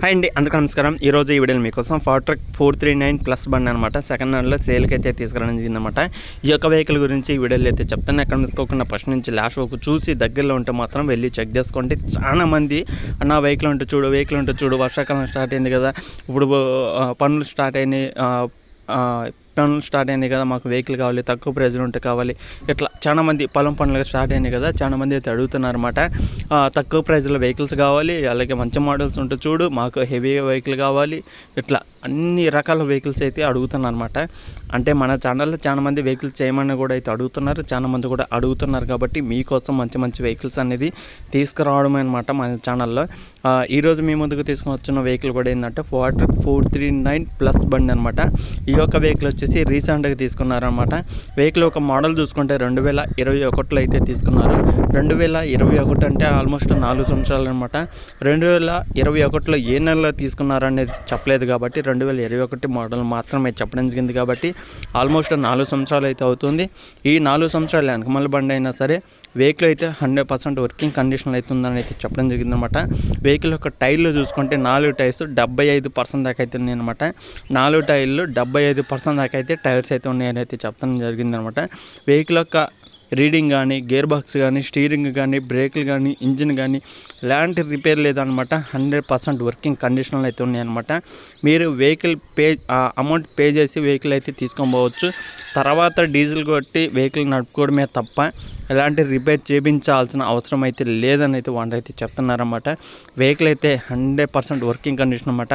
Hi అండి, అందరికీ నమస్కారం. ఈరోజు ఈ వీడియోలో మీకోసం ఫార్ట్రక్ 439 ప్లస్ బండి అనమాట సెకండ్ హ్యాండ్లో సేల్కి అయితే తీసుకురావడం జరిగిందనమాట. ఈ యొక్క వెహికల్ గురించి ఈ వీడియోలో అయితే చెప్తాను. ఎక్కడ మిసుకోకుండా ఫస్ట్ నుంచి లాస్ట్ వరకు చూసి దగ్గరలో ఉంటే మాత్రం వెళ్ళి చెక్ చేసుకోండి. చాలా మంది అన్న వెహికల్ ఉంటే చూడు వర్షాకాలం స్టార్ట్ అయింది కదా, ఇప్పుడు పనులు స్టార్ట్ అయినాయి కదా, మాకు వెహికల్ కావాలి, తక్కువ ప్రైజ్లో ఉంటే కావాలి, ఇట్లా చాలామంది పొలం పనులు స్టార్ట్ అయినాయి కదా, చాలామంది అయితే అడుగుతున్నారన్నమాట. తక్కువ ప్రైజ్లో వెహికల్స్ కావాలి, అలాగే మంచి మోడల్స్ ఉంటే చూడు, మాకు హెవీ వెహికల్ కావాలి, ఇట్లా అన్ని రకాల వెహికల్స్ అయితే అడుగుతున్నారు అనమాట. అంటే మన ఛానల్లో చాలామంది వెహికల్స్ చేయమని కూడా అయితే అడుగుతున్నారు, చాలామంది కూడా అడుగుతున్నారు. కాబట్టి మీకోసం మంచి మంచి వెహికల్స్ అనేది తీసుకురావడమే అనమాట మన ఛానల్లో. ఈరోజు మీ ముందుకు తీసుకుని వచ్చిన వెహికల్ కూడా ఏంటంటే ఫార్ట్రక్ 439 ప్లస్ బండి అనమాట. ఈ యొక్క వెహికల్ వచ్చేసి రీసెంట్గా తీసుకున్నారనమాట. వెహికల్ ఒక మోడల్ చూసుకుంటే 2021లో అయితే తీసుకున్నారు. 2021 అంటే ఆల్మోస్ట్ 4 సంవత్సరాలు అనమాట. 2021లో ఏ నెలలో తీసుకున్నారనేది చెప్పలేదు కాబట్టి 2021 మోడల్ మాత్రమే చెప్పడం జరిగింది. కాబట్టి ఆల్మోస్ట్ 4 సంవత్సరాలు అయితే అవుతుంది. ఈ 4 సంవత్సరాలు వెనకమల్ల బండి అయినా సరే వెహికల్ అయితే 100% వర్కింగ్ కండిషన్లో అవుతుందని అయితే చెప్పడం జరిగిందనమాట. వెహికల్ యొక్క టైర్లు చూసుకుంటే 4 టైర్స్ 75% దాకా అయితే ఉన్నాయన్నమాట. 4 టైర్లు 75% దాకా అయితే టైర్స్ అయితే ఉన్నాయని అయితే చెప్పడం జరిగిందనమాట. వెహికల్ యొక్క రీడింగ్ కానీ, గేర్ బాక్స్ కానీ, స్టీరింగ్ కానీ, బ్రేకులు కానీ, ఇంజిన్ కానీ ఎలాంటి రిపేర్ లేదనమాట. 100% వర్కింగ్ కండిషన్లో అయితే ఉన్నాయన్నమాట. మీరు వెహికల్ అమౌంట్ పే చేసి వెహికల్ అయితే తీసుకొని పోవచ్చు. తర్వాత డీజిల్ కొట్టి వెహికల్ నడుపుకోవడమే తప్ప ఎలాంటి రిపేర్ చేయించాల్సిన అవసరం అయితే లేదని అయితే వాళ్ళు అయితే చెప్తున్నారన్నమాట. వెహికల్ అయితే 100% వర్కింగ్ కండిషన్ అనమాట.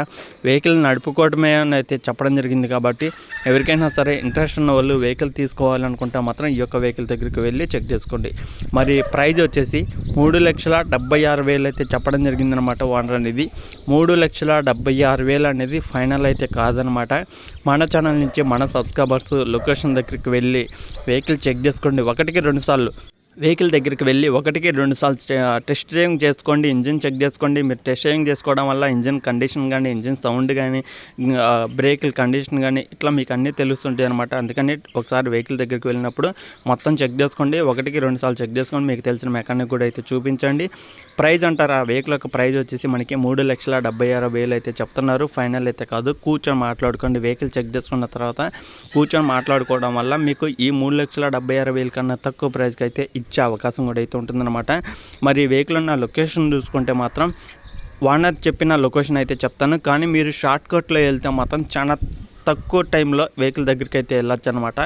వెహికల్ నడుపుకోవడమే అని అయితే చెప్పడం జరిగింది. కాబట్టి ఎవరికైనా సరే ఇంట్రెస్ట్ ఉన్న వాళ్ళు వెహికల్ తీసుకోవాలనుకుంటే మాత్రం ఈ యొక్క వెహికల్ దగ్గరికి వెళ్ళి చెక్ చేసుకోండి. మరి ప్రైజ్ వచ్చేసి 3,76,000 అయితే చెప్పడం జరిగిందనమాట. ఓనర్ అనేది 3,76,000 అనేది ఫైనల్ అయితే కాదనమాట. మన ఛానల్ నుంచి మన సబ్స్క్రైబర్స్ లొకేషన్ దగ్గరికి వెళ్ళి వెహికల్ చెక్ చేసుకోండి. 1-2 సార్లు వెహికల్ దగ్గరికి వెళ్ళి 1-2 సార్లు టెస్ట్ డ్రైవింగ్ చేసుకోండి, ఇంజిన్ చెక్ చేసుకోండి. మీరు టెస్ట్ డ్రైవింగ్ చేసుకోవడం వల్ల ఇంజిన్ కండిషన్ కానీ, ఇంజిన్ సౌండ్ కానీ, బ్రేకుల కండిషన్ కానీ ఇట్లా మీకు అన్నీ తెలుస్తుంటాయి అనమాట. అందుకని ఒకసారి వెహికల్ దగ్గరికి వెళ్ళినప్పుడు మొత్తం చెక్ చేసుకోండి. 1-2 సార్లు చెక్ చేసుకోండి. మీకు తెలిసిన మెకానిక్ కూడా అయితే చూపించండి. ప్రైజ్ అంటారా, వెహికల్ యొక్క ప్రైజ్ వచ్చేసి మనకి 3,76,000 అయితే చెప్తున్నారు. ఫైనల్ అయితే కాదు. కూర్చొని మాట్లాడుకోండి. వెహికల్ చెక్ చేసుకున్న తర్వాత కూర్చొని మాట్లాడుకోవడం వల్ల మీకు ఈ 3,76,000 కన్నా తక్కువ ప్రైజ్కి అయితే ఇచ్చే అవకాశం కూడా అయితే ఉంటుందన్నమాట. మరి వెహికల్ ఉన్న లొకేషన్ చూసుకుంటే మాత్రం ఓనర్ చెప్పిన లొకేషన్ అయితే చెప్తాను. కానీ మీరు షార్ట్కట్లో వెళ్తే మాత్రం చాలా తక్కువ టైంలో వెహికల్ దగ్గరికి అయితే వెళ్ళొచ్చు అనమాట.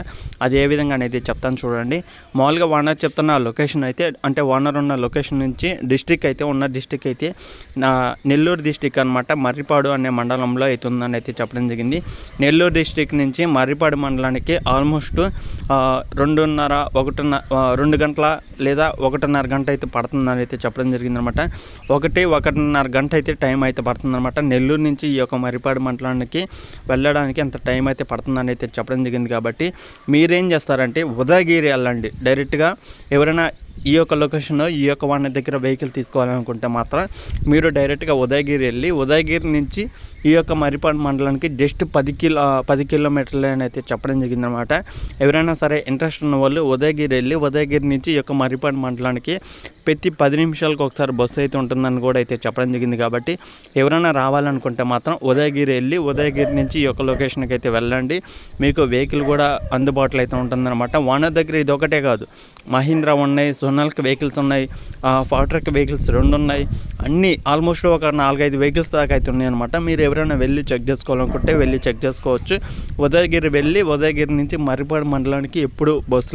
అది ఏ విధంగా అనేది చెప్తాను చూడండి. మామూలుగా ఓనర్ చెప్తున్న లొకేషన్ అయితే, అంటే ఓనర్ ఉన్న లొకేషన్ నుంచి డిస్టిక్ అయితే నెల్లూరు డిస్టిక్ అనమాట. మర్రిపాడు అనే మండలంలో అయితే ఉందని అయితే చెప్పడం జరిగింది. నెల్లూరు డిస్టిక్ నుంచి మర్రిపాడు మండలానికి ఆల్మోస్ట్ 2 గంటల లేదా 1.5 గంట అయితే పడుతుందని అయితే చెప్పడం జరిగిందనమాట. 1-1.5 గంట అయితే టైం అయితే పడుతుందన్నమాట. నెల్లూరు నుంచి ఈ యొక్క మర్రిపాడు మండలానికి వెళ్ళడానికి అంత టైం అయితే పడుతుందని అయితే చెప్పడం జరిగింది. కాబట్టి మీరేం చేస్తారంటే ఉదయగిరి వెళ్ళండి డైరెక్ట్గా. ఎవరైనా ఈ యొక్క లొకేషన్లో ఈ యొక్క వాహనం దగ్గర వెహికల్ తీసుకోవాలనుకుంటే మాత్రం మీరు డైరెక్ట్గా ఉదయగిరి వెళ్ళి ఉదయగిరి నుంచి ఈ యొక్క మర్రిపాడు మండలానికి జస్ట్ 10 కిలోమీటర్లు అని అయితే చెప్పడం జరిగిందనమాట. ఎవరైనా సరే ఇంట్రెస్ట్ ఉన్న వాళ్ళు ఉదయగిరి వెళ్ళి ఉదయగిరి నుంచి ఈ యొక్క మర్రిపాడు మండలానికి ప్రతి 10 నిమిషాలకు ఒకసారి బస్సు అయితే ఉంటుందని కూడా అయితే చెప్పడం జరిగింది. కాబట్టి ఎవరైనా రావాలనుకుంటే మాత్రం ఉదయగిరి వెళ్ళి ఉదయగిరి నుంచి ఈ యొక్క లొకేషన్కి అయితే వెళ్ళండి. మీకు వెహికల్ కూడా అందుబాటులో అయితే ఉంటుందన్నమాట. ఓనర్ దగ్గర ఇది ఒకటే కాదు, మహీంద్రా ఉన్నాయి, సోనాలికా వెహికల్స్ ఉన్నాయి, ఫార్ట్రక్ వెహికల్స్ 2 ఉన్నాయి. అన్నీ ఆల్మోస్ట్ ఒక 4-5 వెహికల్స్ దాకా అయితే ఉన్నాయన్నమాట. మీరు ఎవరైనా వెళ్ళి చెక్ చేసుకోవాలనుకుంటే వెళ్ళి చెక్ చేసుకోవచ్చు. ఉదయగిరి వెళ్ళి ఉదయగిరి నుంచి మర్రిపాడు మండలానికి ఎప్పుడు బస్సులు